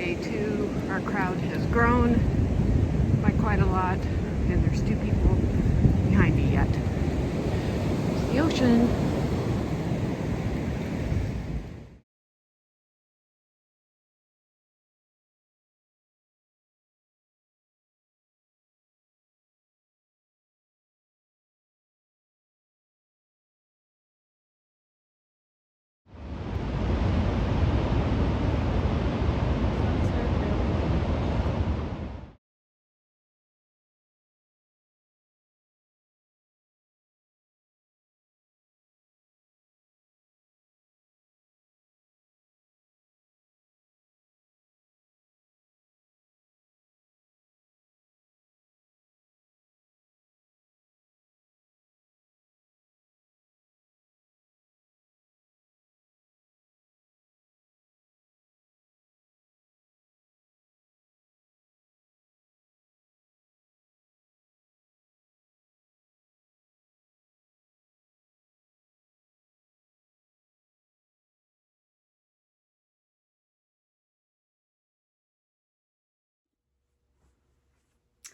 day 2. Our crowd has grown by quite a lot, and there's 2 people behind me yet. It's the ocean.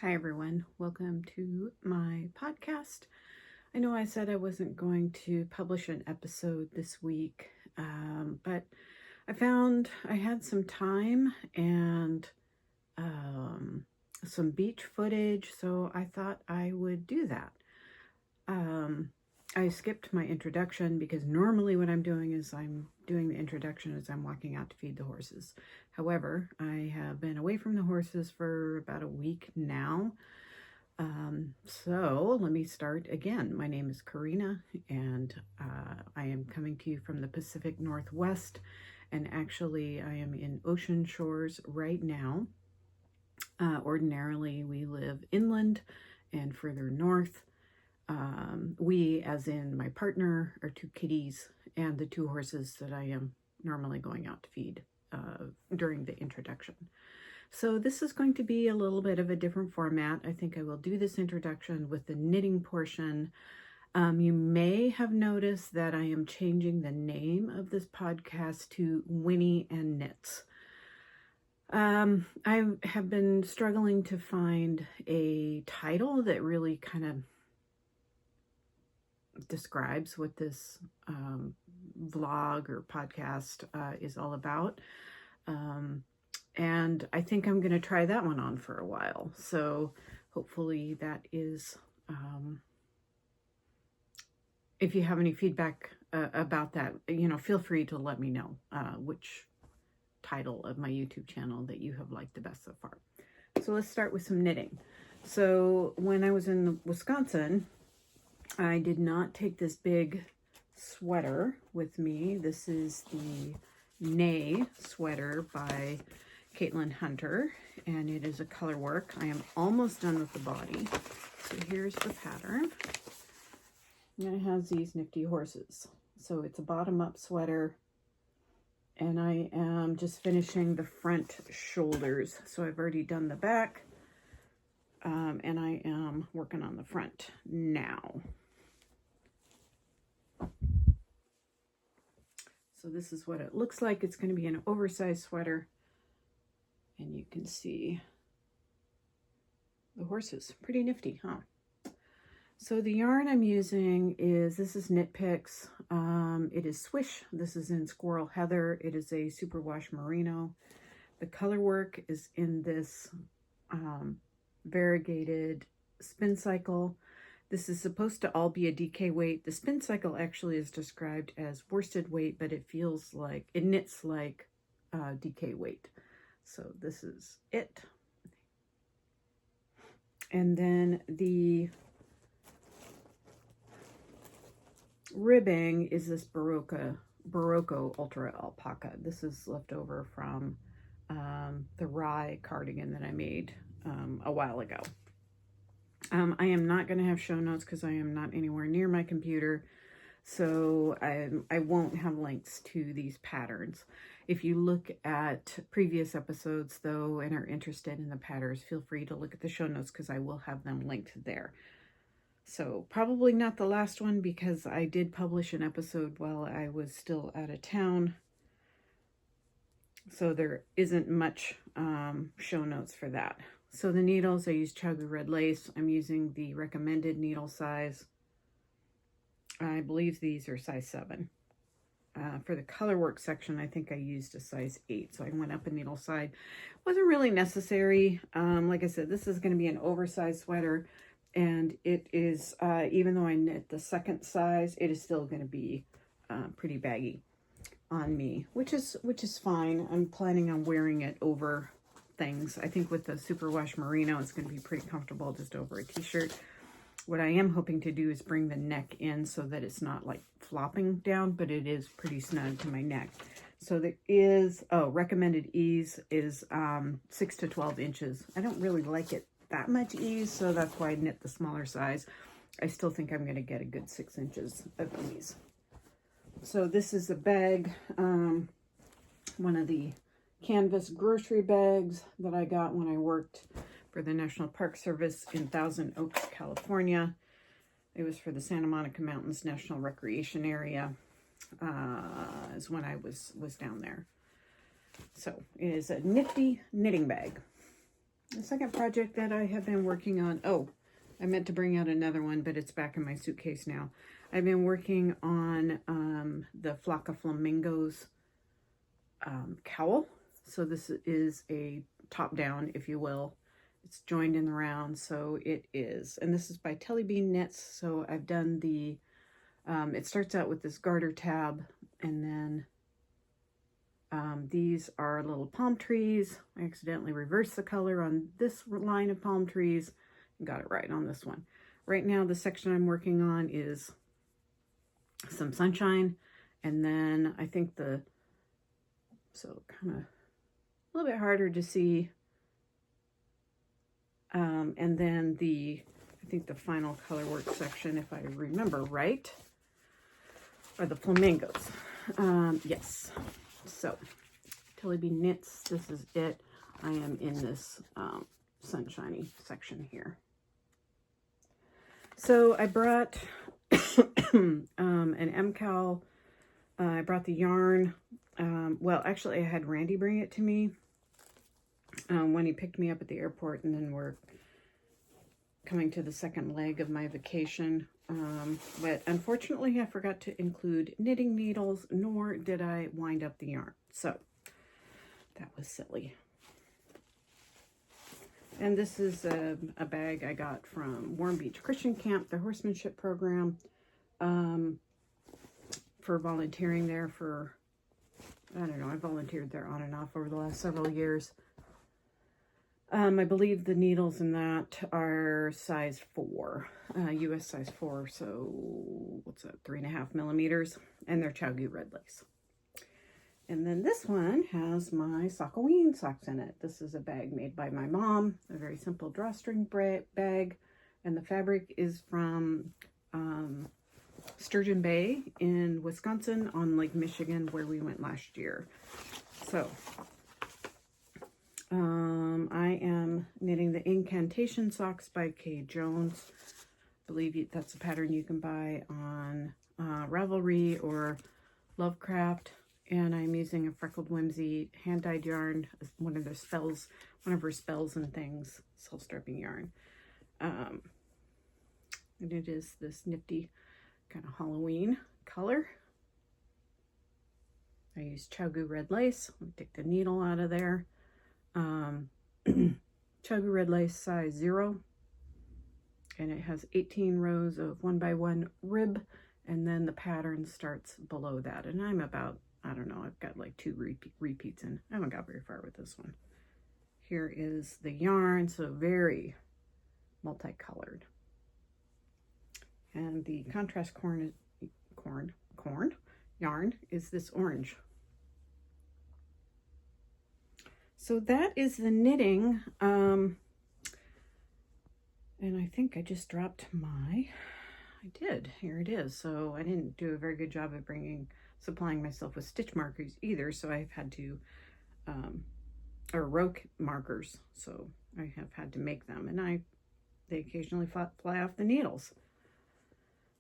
Hi everyone, welcome to my podcast. I know I said I wasn't going to publish an episode this week, but I found I had some time and some beach footage, so I thought I would do that. I skipped my introduction because normally what I'm doing is I'm doing the introduction as I'm walking out to feed the horses. However, I have been away from the horses for about a week now. So let me start again. My name is Karina, and I am coming to you from the Pacific Northwest, and actually I am in Ocean Shores right now. Ordinarily we live inland and further north. We, as in my partner, are 2 kitties and the 2 horses that I am normally going out to feed during the introduction. So this is going to be a little bit of a different format. I think I will do this introduction with the knitting portion. You may have noticed that I am changing the name of this podcast to Winnie and Knits. I have been struggling to find a title that really kind of describes what this vlog or podcast is all about. And I think I'm going to try that one on for a while. So hopefully that is, if you have any feedback about that, feel free to let me know which title of my YouTube channel that you have liked the best so far. So let's start with some knitting. So when I was in Wisconsin, I did not take this big sweater with me. This is the Nay sweater by Caitlin Hunter, and it is a color work. I am almost done with the body. So here's the pattern. And it has these nifty horses. So it's a bottom-up sweater, and I am just finishing the front shoulders. So I've already done the back, and I am working on the front now. So this is what it looks like. It's going to be an oversized sweater, and you can see the horses. Pretty nifty, huh? So the yarn I'm using this is Knit Picks. It is Swish. This is in Squirrel Heather. It is a superwash merino. The color work is in this variegated spin cycle. This is supposed to all be a DK weight. The spin cycle actually is described as worsted weight, but it feels like, it knits like DK weight. So this is it. And then the ribbing is this Barocco Ultra Alpaca. This is left over from the Rye cardigan that I made a while ago. I am not going to have show notes because I am not anywhere near my computer, so I won't have links to these patterns. If you look at previous episodes, though, and are interested in the patterns, feel free to look at the show notes because I will have them linked there. So probably not the last one because I did publish an episode while I was still out of town. So there isn't much show notes for that. So the needles, I use ChiaoGoo Red Lace. I'm using the recommended needle size. I believe these are size 7. For the color work section, I think I used a size 8, so I went up a needle side. Wasn't really necessary. Like I said, this is going to be an oversized sweater, and it is, even though I knit the second size, it is still going to be pretty baggy on me, which is fine. I'm planning on wearing it over things. I think with the superwash merino, it's going to be pretty comfortable just over a t-shirt. What I am hoping to do is bring the neck in so that it's not like flopping down, but it is pretty snug to my neck. So there is, recommended ease is 6 to 12 inches. I don't really like it that much ease, so that's why I knit the smaller size. I still think I'm going to get a good 6 inches of ease. So this is a bag, one of the canvas grocery bags that I got when I worked for the National Park Service in Thousand Oaks, California. It was for the Santa Monica Mountains National Recreation Area, is when I was down there. So it is a nifty knitting bag. The second project that I have been working on, I meant to bring out another one, but it's back in my suitcase now. I've been working on the Flock of Flamingos cowl. So this is a top down, if you will. It's joined in the round, so it is. And this is by Telly Bean Knits. So I've done the, it starts out with this garter tab, and then these are little palm trees. I accidentally reversed the color on this line of palm trees and got it right on this one. Right now, the section I'm working on is some sunshine, and then I think so kind of a little bit harder to see. And then I think the final color work section, if I remember right, are the flamingos. Yes. So, Telly Bean Knits, this is it. I am in this sunshiny section here. So I brought an MCal. I brought the yarn. Well, actually, I had Randy bring it to me when he picked me up at the airport, and then we're coming to the second leg of my vacation. But unfortunately, I forgot to include knitting needles, nor did I wind up the yarn. So that was silly. And this is a bag I got from Warm Beach Christian Camp, the horsemanship program, for volunteering there for, I don't know, I volunteered there on and off over the last several years. I believe the needles in that are size 4, US size 4, so what's that, 3.5 millimeters, and they're ChiaoGoo Red Lace. And then this one has my Sockoween socks in it. This is a bag made by my mom, a very simple drawstring bag, and the fabric is from Sturgeon Bay in Wisconsin on Lake Michigan, where we went last year. So I am knitting the Incantation Socks by Kay Jones. I believe that's a pattern you can buy on Ravelry or Lovecraft. And I'm using a Freckled Whimsy hand-dyed yarn, one of her spells and things, self-stripping yarn. And it is this nifty kind of Halloween color. I use ChiaoGoo Red Lace. Let me take the needle out of there. ChiaoGoo Red Lace size 0, and it has 18 rows of 1x1 rib, and then the pattern starts below that, and I'm about, I don't know, I've got like 2 repeats in. I haven't got very far with this one. Here is the yarn, so very multicolored, and the contrast yarn is this orange. So that is the knitting, and I think I just dropped I did, here it is. So I didn't do a very good job of supplying myself with stitch markers either, so I've had to, or row markers, so I have had to make them, and they occasionally fly off the needles.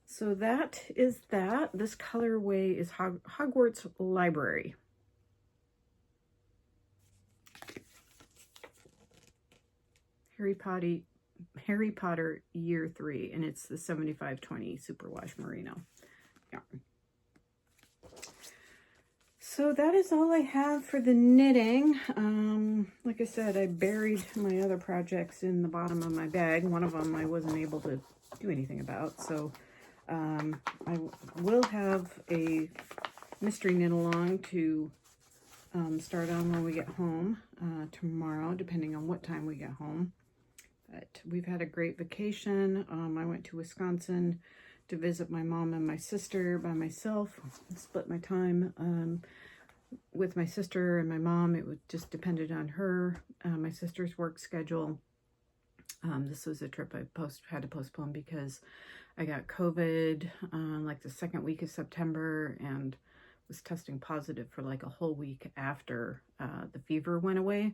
So that is that. This colorway is Hogwarts Library. Harry Potter Year 3, and it's the 7520 Superwash Merino yarn. So that is all I have for the knitting. Like I said, I buried my other projects in the bottom of my bag. One of them I wasn't able to do anything about, so I will have a mystery knit along to start on when we get home tomorrow, depending on what time we get home. But we've had a great vacation. I went to Wisconsin to visit my mom and my sister by myself. Split my time with my sister and my mom. It was just depended on her, my sister's work schedule. This was a trip I had to postpone because I got COVID like the second week of September and was testing positive for like a whole week after the fever went away.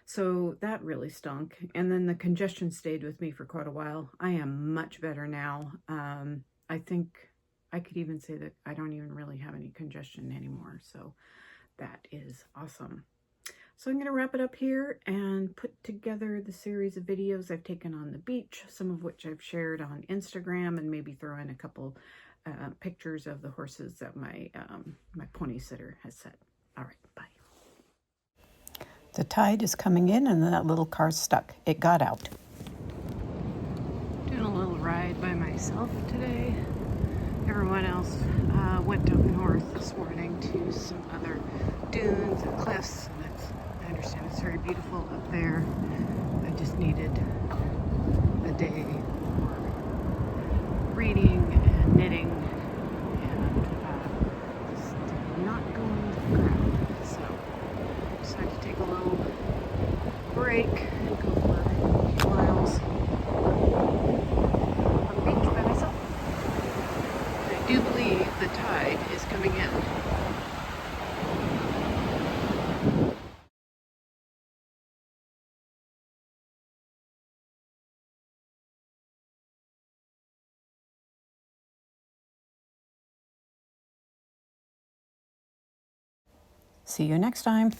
So that really stunk. And then the congestion stayed with me for quite a while. I am much better now. I think I could even say that I don't even really have any congestion anymore. So that is awesome. So I'm going to wrap it up here and put together the series of videos I've taken on the beach, some of which I've shared on Instagram, and maybe throw in a couple pictures of the horses that my my pony sitter has set. All right, bye. The tide is coming in and that little car's stuck. It got out. Doing a little ride by myself today. Everyone else went up north this morning to some other dunes and cliffs. I understand it's very beautiful up there. I just needed a day for reading and knitting and just not going to the ground. So I decided to take a little break and go for a few miles on the beach by myself. I do believe the tide is coming in. See you next time.